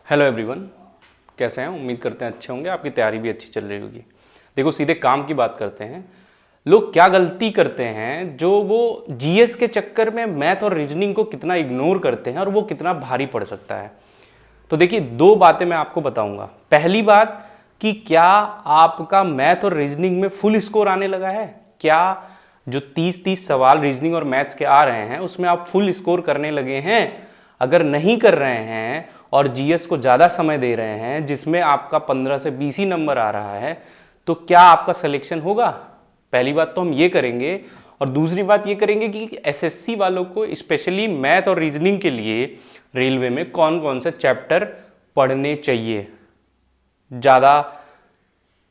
Hello everyone, कैसे हैं? उम्मीद करते हैं अच्छे होंगे, आपकी तैयारी भी अच्छी चल रही होगी। देखो, सीधे काम की बात करते हैं। लोग क्या गलती करते हैं जो वो जीएस के चक्कर में मैथ और रीजनिंग को कितना इग्नोर करते हैं और वो कितना भारी पड़ सकता है। तो देखिए, दो बातें मैं आपको बताऊंगा। पहली बात कि क्या आपका मैथ और रीजनिंग में फुल स्कोर आने लगा है? क्या जो 30-30 सवाल रीजनिंग और मैथ्स के आ रहे हैं उसमें आप फुल स्कोर करने लगे हैं? अगर नहीं कर रहे हैं और जीएस को ज़्यादा समय दे रहे हैं जिसमें आपका 15 से 20 ही नंबर आ रहा है, तो क्या आपका सिलेक्शन होगा? पहली बात तो हम ये करेंगे। और दूसरी बात ये करेंगे कि एसएससी वालों को स्पेशली मैथ और रीजनिंग के लिए रेलवे में कौन कौन से चैप्टर पढ़ने चाहिए ज़्यादा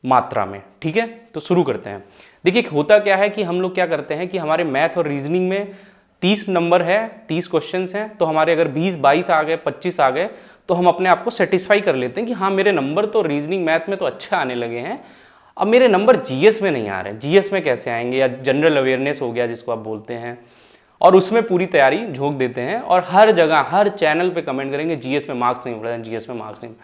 मात्रा में। ठीक है, तो शुरू करते हैं। देखिए, होता क्या है कि हम लोग क्या करते हैं कि हमारे मैथ और रीजनिंग में 30 नंबर है, 30 क्वेश्चंस हैं, तो हमारे अगर 20-22 आ गए, 25 आ गए, तो हम अपने आप को सेटिस्फाई कर लेते हैं कि हाँ, मेरे नंबर तो रीजनिंग मैथ में तो अच्छे आने लगे हैं, अब मेरे नंबर जीएस में नहीं आ रहे। जीएस में कैसे आएंगे, या जनरल अवेयरनेस हो गया जिसको आप बोलते हैं, और उसमें पूरी तैयारी झोंक देते हैं और हर जगह हर चैनल पे कमेंट करेंगे जीएस में मार्क्स नहीं मिल रहे हैं, जीएस में मार्क्स नहीं।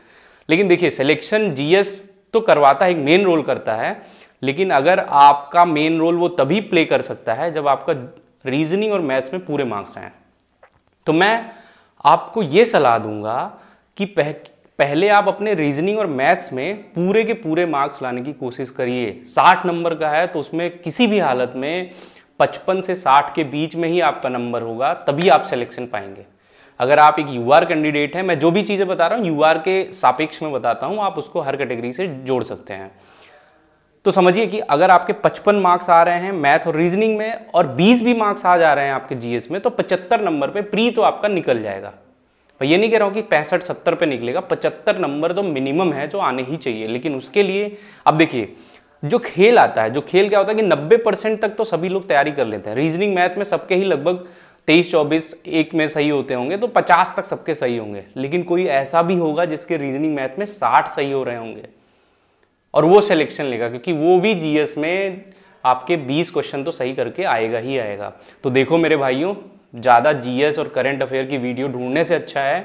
लेकिन देखिए, सिलेक्शन जीएस तो करवाता है, एक मेन रोल करता है, लेकिन अगर आपका मेन रोल वो तभी प्ले कर सकता है जब आपका रीजनिंग और मैथ्स में पूरे मार्क्स आए। तो मैं आपको ये सलाह दूंगा कि पहले आप अपने रीजनिंग और मैथ्स में पूरे के पूरे मार्क्स लाने की कोशिश करिए। 60 नंबर का है तो उसमें किसी भी हालत में 55 से 60 के बीच में ही आपका नंबर होगा, तभी आप सिलेक्शन पाएंगे। अगर आप एक यूआर कैंडिडेट हैं, मैं जो भी चीज़ें बता रहा हूँ यूआर के सापेक्ष में बताता हूँ, आप उसको हर कैटेगरी से जोड़ सकते हैं। तो समझिए कि अगर आपके 55 मार्क्स आ रहे हैं मैथ और रीजनिंग में और 20 भी मार्क्स आ जा रहे हैं आपके जीएस में, तो 75 नंबर पे प्री तो आपका निकल जाएगा। मैं ये नहीं कह रहा हूँ कि 65-70 पे निकलेगा, 75 नंबर तो मिनिमम है जो आने ही चाहिए। लेकिन उसके लिए अब देखिए, जो खेल आता है, जो खेल क्या होता है कि 90% तक तो सभी लोग तैयारी कर लेते हैं। रीजनिंग मैथ में सबके ही लगभग 23-24 एक में सही होते होंगे, तो 50 तक सबके सही होंगे। लेकिन कोई ऐसा भी होगा जिसके रीजनिंग मैथ में 60 सही हो रहे होंगे और वो सिलेक्शन लेगा, क्योंकि वो भी जीएस में आपके 20 क्वेश्चन तो सही करके आएगा ही आएगा। तो देखो मेरे भाइयों, ज़्यादा जीएस और करंट अफेयर की वीडियो ढूंढने से अच्छा है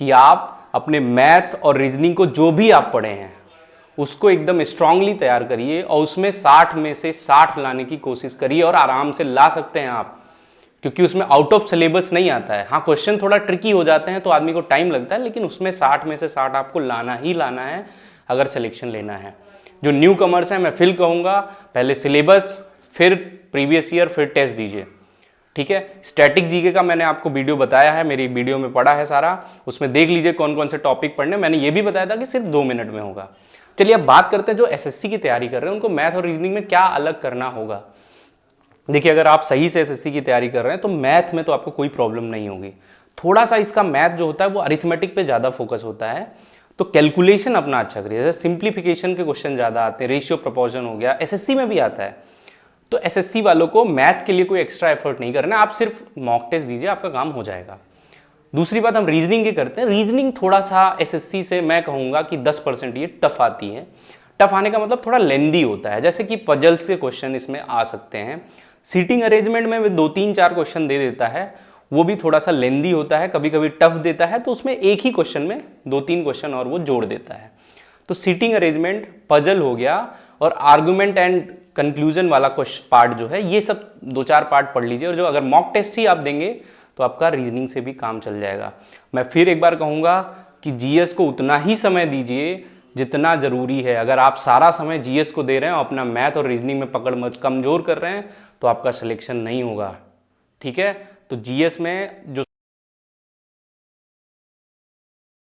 कि आप अपने मैथ और रीजनिंग को जो भी आप पढ़े हैं उसको एकदम स्ट्रांगली तैयार करिए और उसमें 60 में से 60 लाने की कोशिश करिए, और आराम से ला सकते हैं आप, क्योंकि उसमें आउट ऑफ सिलेबस नहीं आता है। हाँ, क्वेश्चन थोड़ा ट्रिकी हो जाते हैं तो आदमी को टाइम लगता है, लेकिन उसमें 60 में से 60 आपको लाना ही लाना है अगर सिलेक्शन लेना है। जो न्यू कमर्स हैं, मैं फिर कहूँगा, पहले सिलेबस, फिर प्रीवियस ईयर, फिर टेस्ट दीजिए। ठीक है, स्टैटिक जीके का मैंने आपको वीडियो बताया है, मेरी वीडियो में पड़ा है सारा, उसमें देख लीजिए कौन कौन से टॉपिक पढ़ने। मैंने ये भी बताया था कि सिर्फ 2 मिनट में होगा। चलिए अब बात करते हैं जो एसएससी की तैयारी कर रहे हैं उनको मैथ और रीजनिंग में क्या अलग करना होगा। देखिए, अगर आप सही से एसएससी की तैयारी कर रहे हैं तो मैथ में तो आपको कोई प्रॉब्लम नहीं होगी। थोड़ा सा इसका मैथ जो होता है वो अरिथमेटिक पे ज़्यादा फोकस होता है, तो कैलकुलेशन अपना अच्छा करिए। जैसे सिंप्लीफिकेशन के क्वेश्चन ज़्यादा आते हैं, रेशियो प्रोपोर्शन हो गया, एसएससी में भी आता है। तो एसएससी वालों को मैथ के लिए कोई एक्स्ट्रा एफर्ट नहीं करना, आप सिर्फ मॉक टेस्ट दीजिए, आपका काम हो जाएगा। दूसरी बात हम रीजनिंग की करते हैं। रीजनिंग थोड़ा सा एसएससी से मैं कहूँगा कि 10% ये टफ आती है। टफ आने का मतलब थोड़ा लेंदी होता है, जैसे कि पजल्स के क्वेश्चन इसमें आ सकते हैं। सीटिंग अरेंजमेंट में 2-3-4 क्वेश्चन दे देता है, वो भी थोड़ा सा लेंदी होता है, कभी कभी टफ देता है, तो उसमें एक ही क्वेश्चन में 2-3 क्वेश्चन और वो जोड़ देता है। तो सीटिंग अरेंजमेंट, पजल हो गया, और आर्गुमेंट एंड कंक्लूजन वाला पार्ट जो है, ये सब 2-4 पार्ट पढ़ लीजिए। और जो अगर मॉक टेस्ट ही आप देंगे तो आपका रीजनिंग से भी काम चल जाएगा। मैं फिर एक बार कहूँगा कि जीएस को उतना ही समय दीजिए जितना ज़रूरी है। अगर आप सारा समय जीएस को दे रहे हैं और अपना मैथ और रीजनिंग में पकड़ मत कमज़ोर कर रहे हैं तो आपका सिलेक्शन नहीं होगा। ठीक है, तो जीएस में जो